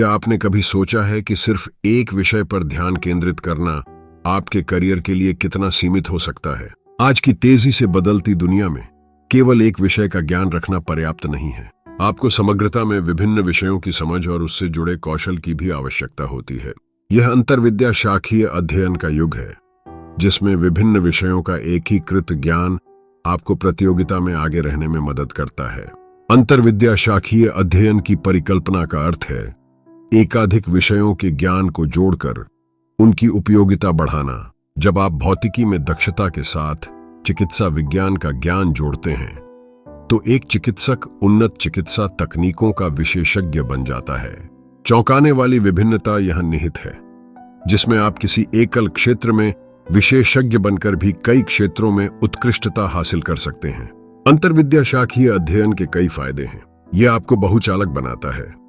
क्या आपने कभी सोचा है कि सिर्फ एक विषय पर ध्यान केंद्रित करना आपके करियर के लिए कितना सीमित हो सकता है? आज की तेजी से बदलती दुनिया में केवल एक विषय का ज्ञान रखना पर्याप्त नहीं है। आपको समग्रता में विभिन्न विषयों की समझ और उससे जुड़े कौशल की भी आवश्यकता होती है। यह अंतर्विद्या शाखीय अध्ययन का युग है, जिसमें विभिन्न विषयों का एकीकृत ज्ञान आपको प्रतियोगिता में आगे रहने में मदद करता है। अंतर्विद्या शाखीय अध्ययन की परिकल्पना का अर्थ है एकाधिक विषयों के ज्ञान को जोड़कर उनकी उपयोगिता बढ़ाना। जब आप भौतिकी में दक्षता के साथ चिकित्सा विज्ञान का ज्ञान जोड़ते हैं, तो एक चिकित्सक उन्नत चिकित्सा तकनीकों का विशेषज्ञ बन जाता है। चौंकाने वाली विभिन्नता यहां निहित है, जिसमें आप किसी एकल क्षेत्र में विशेषज्ञ बनकर भी कई क्षेत्रों में उत्कृष्टता हासिल कर सकते हैं। अंतर्विद्या शाखीय अध्ययन के कई फायदे हैं। यह आपको बहुचालक बनाता है,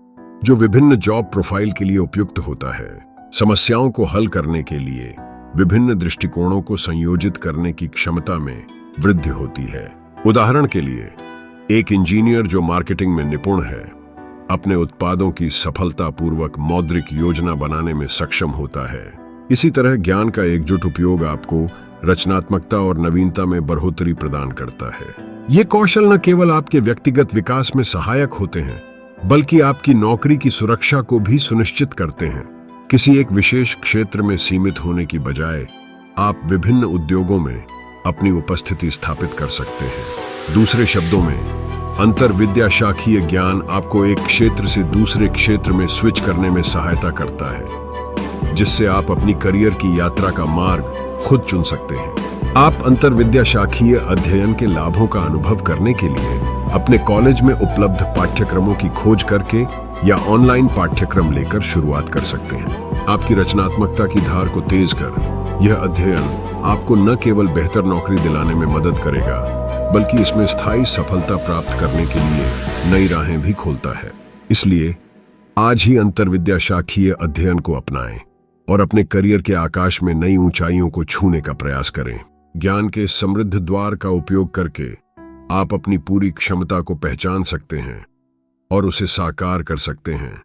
जो विभिन्न जॉब प्रोफाइल के लिए उपयुक्त होता है। समस्याओं को हल करने के लिए विभिन्न दृष्टिकोणों को संयोजित करने की क्षमता में वृद्धि होती है। उदाहरण के लिए, एक इंजीनियर जो मार्केटिंग में निपुण है, अपने उत्पादों की सफलतापूर्वक मौद्रिक योजना बनाने में सक्षम होता है। इसी तरह ज्ञान का एकजुट उपयोग आपको रचनात्मकता और नवीनता में बढ़ोतरी प्रदान करता है। ये कौशल न केवल आपके व्यक्तिगत विकास में सहायक होते हैं, बल्कि आपकी नौकरी की सुरक्षा को भी सुनिश्चित करते हैं। किसी एक विशेष क्षेत्र में सीमित होने की बजाय आप विभिन्न उद्योगों में अपनी उपस्थिति स्थापित कर सकते हैं। दूसरे शब्दों में, अंतर्विद्या शाखीय ज्ञान आपको एक क्षेत्र से दूसरे क्षेत्र में स्विच करने में सहायता करता है, जिससे आप अपनी करियर की यात्रा का मार्ग खुद चुन सकते हैं। आप अंतर्विद्या शाखीय अध्ययन के लाभों का अनुभव करने के लिए अपने कॉलेज में उपलब्ध पाठ्यक्रमों की खोज करके या ऑनलाइन पाठ्यक्रम लेकर शुरुआत कर सकते हैं। आपकी रचनात्मकता की धार को तेज कर यह अध्ययन आपको न केवल बेहतर नौकरी दिलाने में मदद करेगा, बल्कि इसमें स्थायी सफलता प्राप्त करने के लिए नई राहें भी खोलता है। इसलिए आज ही अंतर्विद्या शाखीय अध्ययन को अपनाएं और अपने करियर के आकाश में नई ऊंचाइयों को छूने का प्रयास करें। ज्ञान के समृद्ध द्वार का उपयोग करके आप अपनी पूरी क्षमता को पहचान सकते हैं और उसे साकार कर सकते हैं।